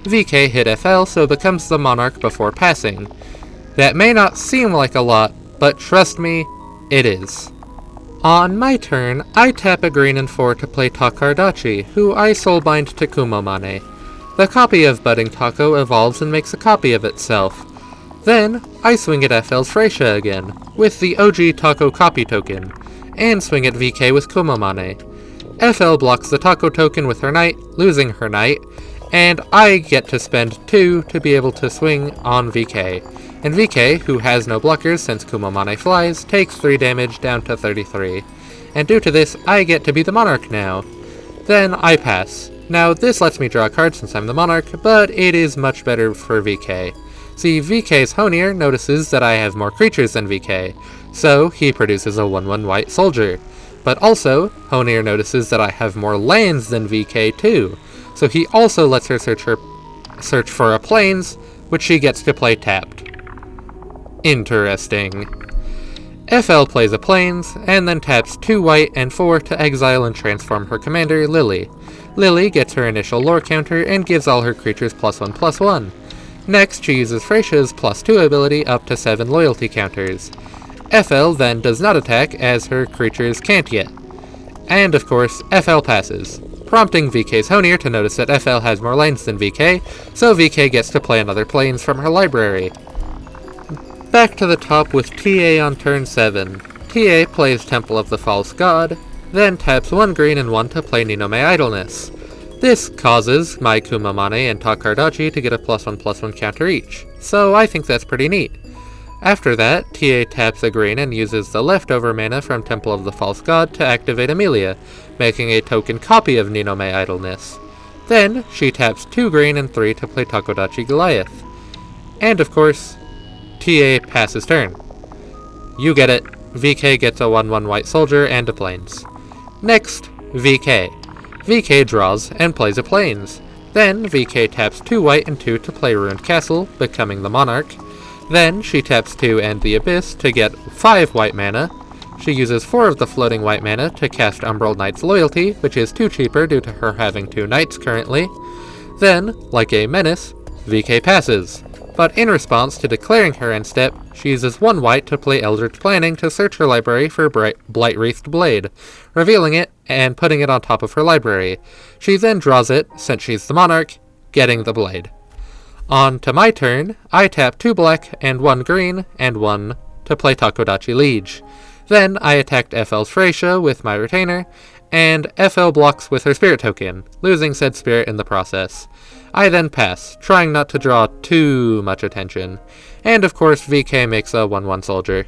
VK hit FL, so becomes the Monarch before passing. That may not seem like a lot, but trust me, it is. On my turn, I tap a green and 4 to play Takardachi, who I soulbind to Kumamane. The copy of Budding Taco evolves and makes a copy of itself. Then, I swing at FL's Freysia again, with the OG Taco copy token, and swing at VK with Kumamane. FL blocks the Taco token with her Knight, losing her Knight, and I get to spend 2 to be able to swing on VK. And VK, who has no blockers since Kumamane flies, takes 3 damage, down to 33. And due to this, I get to be the Monarch now. Then I pass. Now this lets me draw a card since I'm the Monarch, but it is much better for VK. See, VK's Honir notices that I have more creatures than VK, so he produces a 1/1 white soldier. But also, Honir notices that I have more lands than VK too, so he also lets her search for a Plains, which she gets to play tapped. Interesting. FL plays a Plains, and then taps 2 white and 4 to exile and transform her commander, Lily. Lily gets her initial lore counter and gives all her creatures +1/+1. Next, she uses Freysia's +2 ability up to 7 loyalty counters. FL then does not attack as her creatures can't yet. And of course, FL passes, prompting VK's Honir to notice that FL has more lands than VK, so VK gets to play another Plains from her library. Back to the top with TA on turn 7. TA plays Temple of the False God, then taps 1 green and 1 to play Ninomae Ina'nis. This causes my Kumamane and Takardachi to get a +1/+1 counter each, so I think that's pretty neat. After that, TA taps a green and uses the leftover mana from Temple of the False God to activate Amelia, making a token copy of Ninomae Ina'nis. Then, she taps 2 green and 3 to play Takodachi Goliath. And of course, TA passes turn. You get it, VK gets a 1/1 white soldier and a Plains. Next, VK. VK draws and plays a Plains. Then VK taps 2 white and 2 to play Ruined Castle, becoming the Monarch. Then she taps 2 and the Abyss to get 5 white mana. She uses 4 of the floating white mana to cast Umbral Knight's Loyalty, which is 2 cheaper due to her having 2 knights currently. Then, like a menace, VK passes. But in response to declaring her end step, she uses 1 white to play Eldritch Planning to search her library for Blight-Wreathed Blade, revealing it and putting it on top of her library. She then draws it, since she's the Monarch, getting the blade. On to my turn, I tap 2 black and 1 green and 1 to play Tokodachi Liege. Then I attacked FL's Freysha with my retainer, and FL blocks with her spirit token, losing said spirit in the process. I then pass, trying not to draw too much attention, and of course VK makes a 1-1 soldier.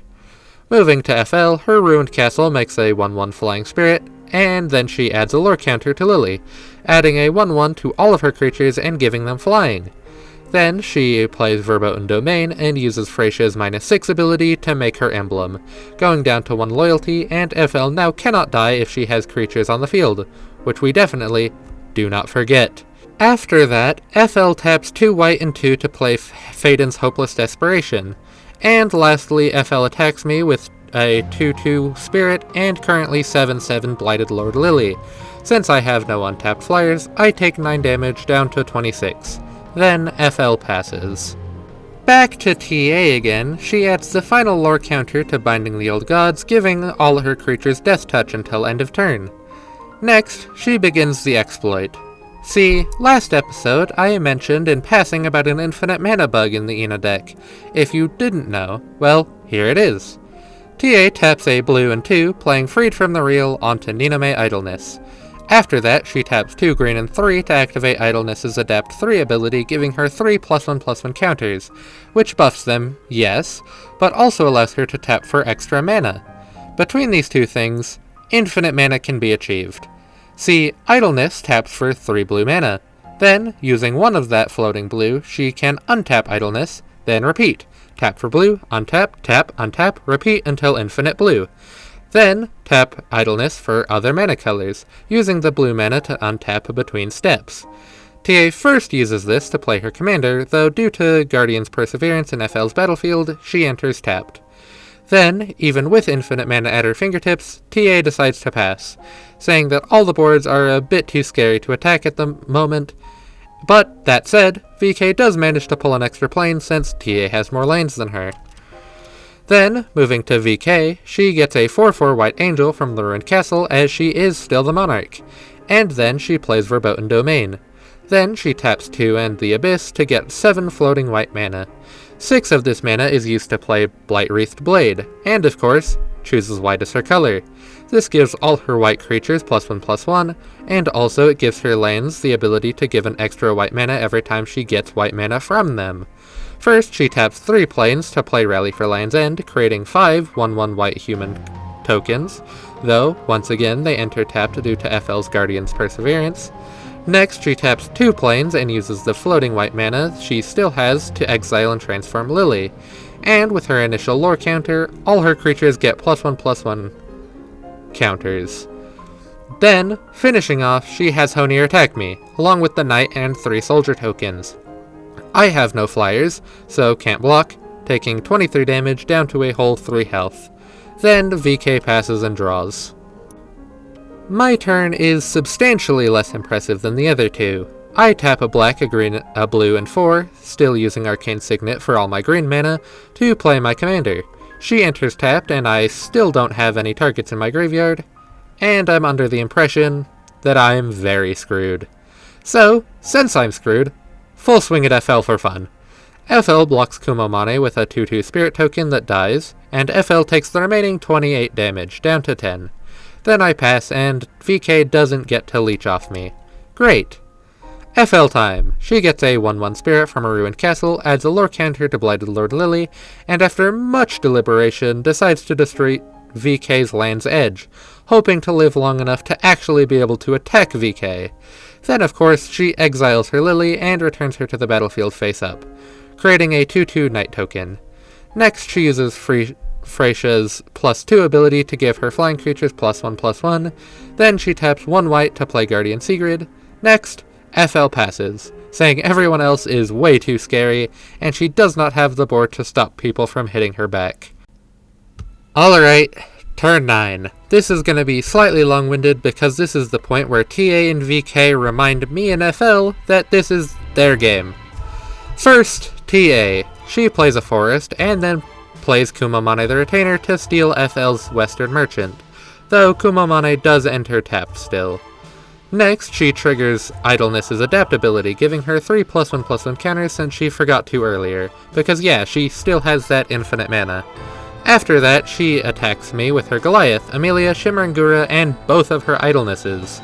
Moving to FL, her Ruined Castle makes a 1-1 flying spirit, and then she adds a lore counter to Lily, adding a 1-1 to all of her creatures and giving them flying. Then she plays Verboten Domain and uses Freysha's -6 ability to make her emblem, going down to 1 loyalty, and FL now cannot die if she has creatures on the field, which we definitely do not forget. After that, FL taps 2 white and 2 to play Faden's Hopeless Desperation. And lastly, FL attacks me with a 2-2 Spirit and currently 7-7 Blighted Lord Lily. Since I have no untapped flyers, I take 9 damage down to 26. Then FL passes. Back to TA again, she adds the final lore counter to Binding the Old Gods, giving all her creatures Death Touch until end of turn. Next, she begins the exploit. See, last episode I mentioned in passing about an infinite mana bug in the Ina deck. If you didn't know, well, here it is. TA taps a blue and 2, playing Freed from the Real onto Ninomae Idleness. After that, she taps 2 green and 3 to activate Idleness's Adapt 3 ability, giving her 3 +1/+1 counters, which buffs them, yes, but also allows her to tap for extra mana. Between these two things, infinite mana can be achieved. See, Idleness taps for 3 blue mana. Then, using 1 of that floating blue, she can untap Idleness, then repeat. Tap for blue, untap, tap, untap, repeat until infinite blue. Then, tap Idleness for other mana colors, using the blue mana to untap between steps. TA first uses this to play her commander, though due to Guardian's Perseverance in FL's battlefield, she enters tapped. Then, even with infinite mana at her fingertips, TA decides to pass, saying that all the boards are a bit too scary to attack at the moment. But, that said, VK does manage to pull an extra plane since TA has more lanes than her. Then, moving to VK, she gets a 4-4 White Angel from the Ruined Castle as she is still the Monarch, and then she plays Verboten Domain. Then she taps 2 and the Abyss to get 7 floating white mana. 6 of this mana is used to play Blight-Wreathed Blade, and of course, chooses white as her color. This gives all her white creatures +1/+1, and also it gives her lands the ability to give an extra white mana every time she gets white mana from them. First, she taps 3 planes to play Rally for Land's End, creating 5 1/1 white human tokens, though, once again, they enter tapped due to FL's Guardian's Perseverance. Next, she taps 2 planes and uses the floating white mana she still has to exile and transform Lily. And with her initial lore counter, all her creatures get +1/+1 counters. Then, finishing off, she has Honir attack me, along with the Knight and 3 soldier tokens. I have no flyers, so can't block, taking 23 damage down to a whole 3 health. Then VK passes and draws. My turn is substantially less impressive than the other two. I tap a black, a green, a blue, and 4, still using Arcane Signet for all my green mana, to play my commander. She enters tapped, and I still don't have any targets in my graveyard, and I'm under the impression that I'm very screwed. So, since I'm screwed, full swing at FL for fun. FL blocks Kumomane with a 2/2 spirit token that dies, and FL takes the remaining 28 damage, down to 10. Then I pass, and VK doesn't get to leech off me. Great! FL time. She gets a 1/1 spirit from a Ruined Castle, adds a lore counter to Blighted Lord Lily, and after much deliberation decides to destroy VK's Land's Edge, hoping to live long enough to actually be able to attack VK. Then, of course, she exiles her Lily and returns her to the battlefield face up, creating a 2/2 Knight token. Next, she uses Freysha's +2 ability to give her flying creatures +1/+1. Then she taps 1 white to play Guardian Sigrid. Next, FL passes, saying everyone else is way too scary, and she does not have the board to stop people from hitting her back. Alright, turn 9. This is going to be slightly long-winded because this is the point where TA and VK remind me and FL that this is their game. First, TA. She plays a forest, and then plays Kumamane the Retainer to steal FL's Western Merchant, though Kumamane does enter tapped still. Next, she triggers Idleness's adaptability, giving her 3+1/+1 counters since she forgot to earlier, because yeah, she still has that infinite mana. After that, she attacks me with her Goliath, Amelia, Shimmering Gura, and both of her Idlenesses.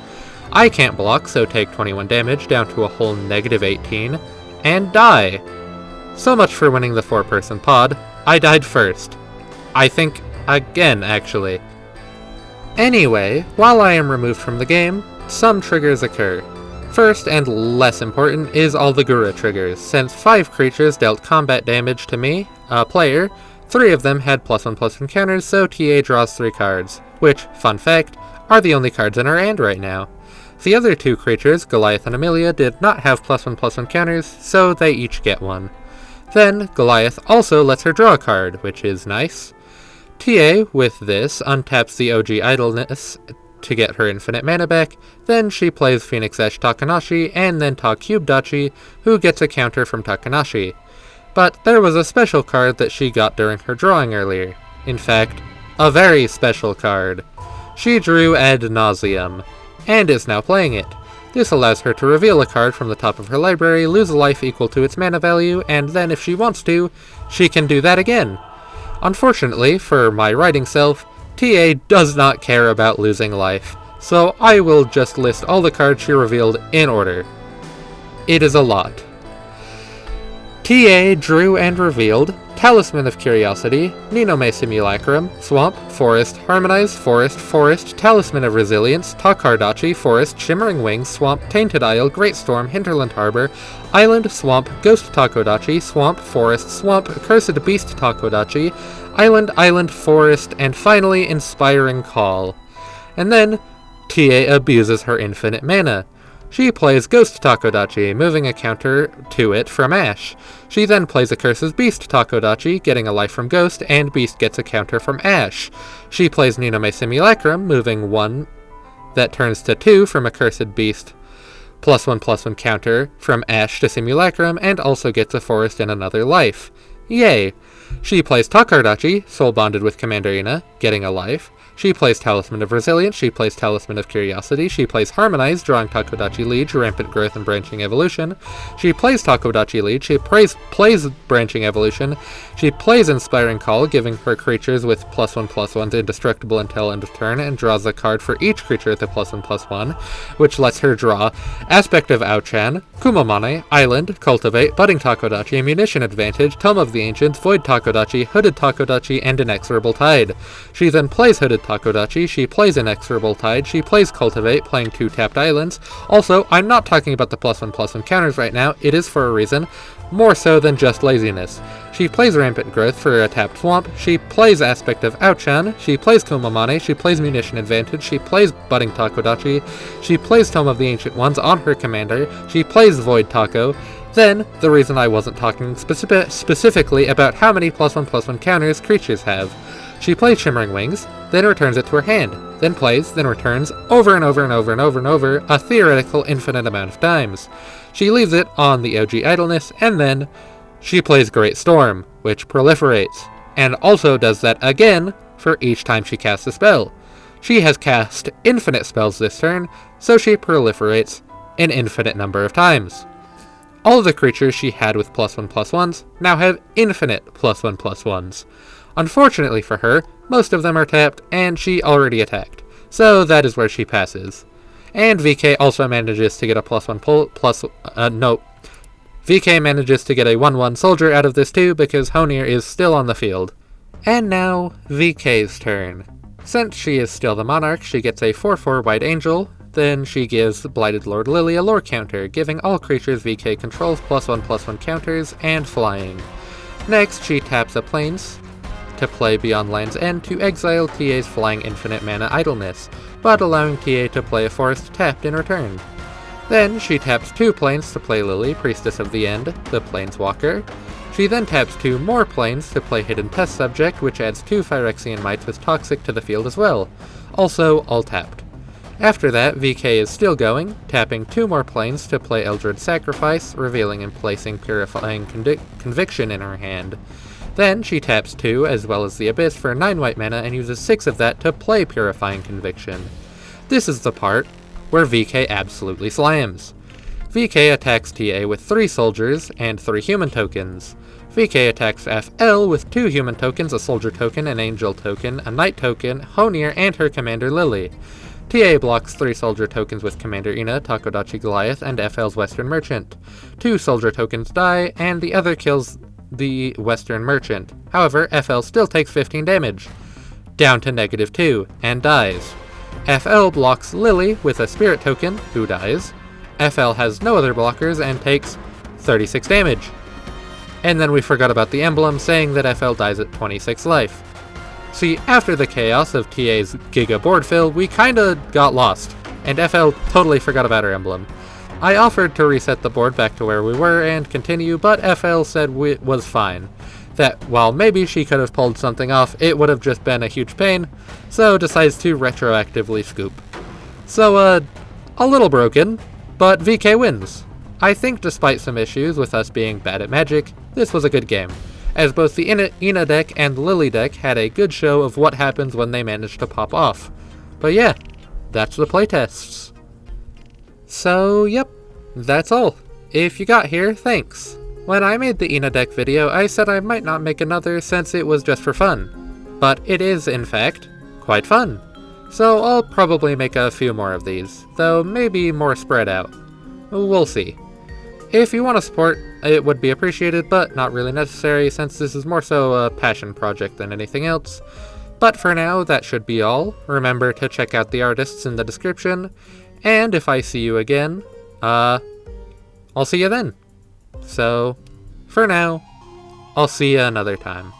I can't block, so take 21 damage, down to a whole -18, and die. So much for winning the 4-person pod. I died first. I think again, actually. Anyway, while I am removed from the game, some triggers occur. First, and less important, is all the Gura triggers. Since 5 creatures dealt combat damage to me, a player, 3 of them had +1/+1 counters, so TA draws 3 cards, which, fun fact, are the only cards in her hand right now. The other 2 creatures, Goliath and Amelia, did not have +1/+1 counters, so they each get 1. Then, Goliath also lets her draw a card, which is nice. TA, with this, untaps the OG Idleness to get her infinite mana back, then she plays Phoenix Ash Takanashi and then Ta Cube-Dachi, who gets a counter from Takanashi. But there was a special card that she got during her drawing earlier. In fact, a very special card. She drew Ad Nauseam, and is now playing it. This allows her to reveal a card from the top of her library, lose a life equal to its mana value, and then if she wants to, she can do that again. Unfortunately, for my writing self, TA does not care about losing life, so I will just list all the cards she revealed in order. It is a lot. TA drew and revealed Talisman of Curiosity, Ninomae Simulacrum, Swamp, Forest, Harmonize, Forest, Forest, Talisman of Resilience, Takardachi, Forest, Shimmering Wings, Swamp, Tainted Isle, Great Storm, Hinterland Harbor, Island, Swamp, Ghost Takodachi, Swamp, Forest, Swamp, Cursed Beast Takodachi, Island, Island, Forest, and finally Inspiring Call. And then, TA abuses her infinite mana. She plays Ghost Takodachi, moving a counter to it from Ash. She then plays a Cursed Beast Takodachi, getting a life from Ghost, and Beast gets a counter from Ash. She plays Ninomae Simulacrum, moving 1 that turns to 2 from a Cursed Beast +1/+1 counter from Ash to Simulacrum, and also gets a forest and another life. Yay! She plays Takardachi, soul bonded with Commander Ina, getting a life. She plays Talisman of Resilience, she plays Talisman of Curiosity, she plays Harmonize, drawing Takodachi Liege, Rampant Growth and Branching Evolution. She plays Takodachi Liege, she plays Branching Evolution, she plays Inspiring Call, giving her creatures with +1/+1 indestructible until end of turn, and draws a card for each creature with a +1/+1, which lets her draw Aspect of Lathe-Chan, Kumamane, Island, Cultivate, Budding Takodachi, Munition Advantage, Tome of the Ancients, Void Takodachi, Hooded Takodachi, and Inexorable Tide. She then plays Hooded Takodachi, she plays Inexorable Tide, she plays Cultivate, playing 2 tapped islands. Also, I'm not talking about the +1/+1 counters right now, it is for a reason, more so than just laziness. She plays Rampant Growth for a tapped swamp, she plays Aspect of Lathe-Chan, she plays Kumamane, she plays Munition Advantage, she plays Budding Takodachi, she plays Tome of the Ancient Ones on her commander, she plays Void Taco. Then, the reason I wasn't talking specifically about how many +1/+1 counters creatures have. She plays Shimmering Wings, then returns it to her hand, then plays, then returns, over and over and over and over and over, a theoretical infinite amount of times. She leaves it on the OG Idleness, and then she plays Great Storm, which proliferates, and also does that again for each time she casts a spell. She has cast infinite spells this turn, so she proliferates an infinite number of times. All of the creatures she had with +1/+1s now have infinite +1/+1s. Unfortunately for her, most of them are tapped, and she already attacked, so that is where she passes. And VK also manages to get a VK manages to get a 1/1 soldier out of this too, because Honir is still on the field. And now, VK's turn. Since she is still the Monarch, she gets a 4/4 White Angel, then she gives Blighted Lord Lily a lore counter, giving all creatures VK controls +1/+1 counters, and flying. Next, she taps a Plains to play Beyond Land's End to exile TA's flying infinite mana Idleness, but allowing TA to play a forest tapped in return. Then she taps 2 planes to play Lily, Priestess of the End, the Planeswalker. She then taps 2 more planes to play Hidden Test Subject, which adds 2 Phyrexian Mites with Toxic to the field as well, also all tapped. After that, VK is still going, tapping 2 more planes to play Eldred Sacrifice, revealing and placing Purifying Conviction in her hand. Then she taps 2 as well as the Abyss for 9 white mana and uses 6 of that to play Purifying Conviction. This is the part where VK absolutely slams. VK attacks TA with 3 soldiers and 3 human tokens. VK attacks FL with 2 human tokens, a soldier token, an angel token, a knight token, Honir, and her commander Lily. TA blocks 3 soldier tokens with Commander Ina, Takodachi Goliath, and FL's Western Merchant. 2 soldier tokens die, and the other kills the Western Merchant. However, FL still takes 15 damage, down to -2, and dies. FL blocks Lily with a Spirit token, who dies. FL has no other blockers and takes 36 damage. And then we forgot about the emblem, saying that FL dies at 26 life. See, after the chaos of TA's Giga board fill, we kinda got lost, and FL totally forgot about her emblem. I offered to reset the board back to where we were and continue, but FL said it was fine. That while maybe she could have pulled something off, it would have just been a huge pain, so decides to retroactively scoop. So, a little broken, but VK wins. I think despite some issues with us being bad at Magic, this was a good game, as both the Ina deck and Lily deck had a good show of what happens when they manage to pop off. But yeah, that's the playtests. So yep, that's all. If you got here, thanks. When I made the Ina deck video, I said I might not make another since it was just for fun. But it is, in fact, quite fun. So I'll probably make a few more of these, though maybe more spread out. We'll see. If you want to support, it would be appreciated, but not really necessary since this is more so a passion project than anything else. But for now, that should be all. Remember to check out the artists in the description, and if I see you again, I'll see you then. So, for now, I'll see you another time.